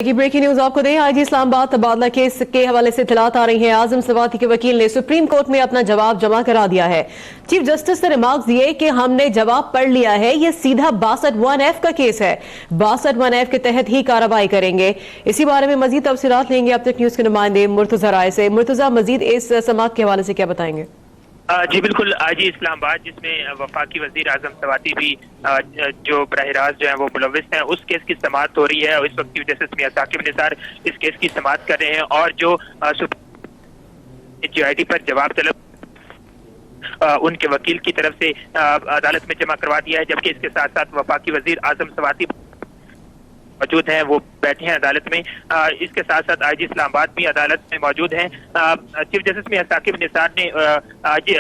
की breaking news आपको दें। आईजी इस्लामाबाद तबादला केस के हवाले से इत्तलात आ रही है। आजम सवाती के वकील ने सुप्रीम कोर्ट में अपना जवाब जमा करा दिया है। चीफ जस्टिस ने रिमार्क दिए कि हमने जवाब पढ़ लिया है, यह सीधा 62(1)F का केस है, 62(1)F के तहत ही कार्रवाई करेंगे। इसी बारे में मजीद तफसीलात लेंगे अब तक न्यूज के नुमाइंदे मुर्तजा राय से। मुर्तजा, मजीद इस समाअत के हवाले से क्या बताएंगे? जी बिल्कुल, आज ही इस्लामाबाद जिसमें वफाकी वजीर आजम सवाती भी जो बराह रास्त जो है वो मुलविस हैं, उस केस की समाअत हो रही है। और इस वक्त चीफ जस्टिस मियां साकिब निसार इस केस की समाअत कर रहे हैं और जो GIT पर जवाब तलब उनके वकील की तरफ से अदालत में जमा करवा दिया है, जबकि इसके साथ साथ वफाकी वजीर आजम सवाती मौजूद हैं, वो बैठे हैं अदालत में। इसके साथ साथ आईजी इस्लामाबाद भी अदालत में मौजूद हैं। चीफ जस्टिस मियां साकिब निसार ने आज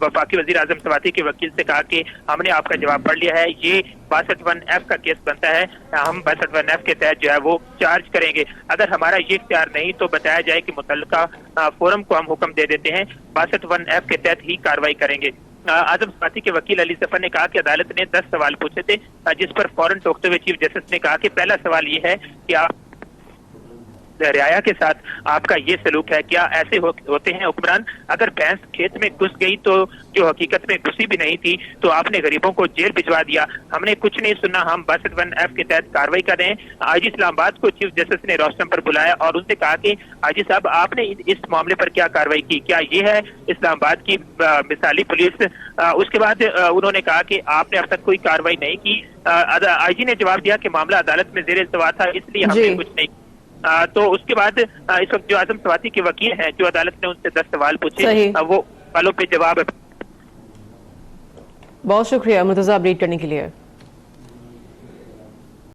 वफाकी वजीर आजम सवाती के वकील से कहा कि हमने आपका जवाब पढ़ लिया है, ये 62(1)F का केस बनता है, हम 62(1)F के तहत जो है वो चार्ज करेंगे। अगर हमारा ये इख्तियार नहीं तो बताया जाए कि मुतल्लिका फोरम को हम हुक्म दे देते हैं, 62(1)F के तहत ही कार्रवाई करेंगे। आजम सवाती के वकील अली सफर ने कहा कि अदालत ने 10 सवाल पूछे थे, जिस पर फौरन टोकते हुए चीफ जस्टिस ने कहा कि पहला सवाल ये है कि आप रियाया के साथ आपका ये सलूक है, क्या ऐसे होते हैं हुक्मरान? अगर भैंस खेत में घुस गई तो जो हकीकत में घुसी भी नहीं थी, तो आपने गरीबों को जेल भिजवा दिया, हमने कुछ नहीं सुना, हम 62(1)F के तहत कार्रवाई कर रहे हैं। आईजी इस्लामाबाद को चीफ जस्टिस ने रोस्टम पर बुलाया और उनसे कहा कि आईजी साहब, आपने इस मामले पर क्या कार्रवाई की, क्या ये है इस्लामाबाद की मिसाली पुलिस? उसके बाद उन्होंने कहा कि आपने अब तक कोई कार्रवाई नहीं की। आईजी ने जवाब दिया कि मामला अदालत में जेर इल्तवा था, इसलिए हमने कुछ नहीं। तो उसके बाद इस वक्त जो आजम सवाती के वकील हैं, जो अदालत ने उनसे 10 सवाल पूछे, वो सवालों पे जवाब। बहुत शुक्रिया मुर्तजा अपडेट करने के लिए।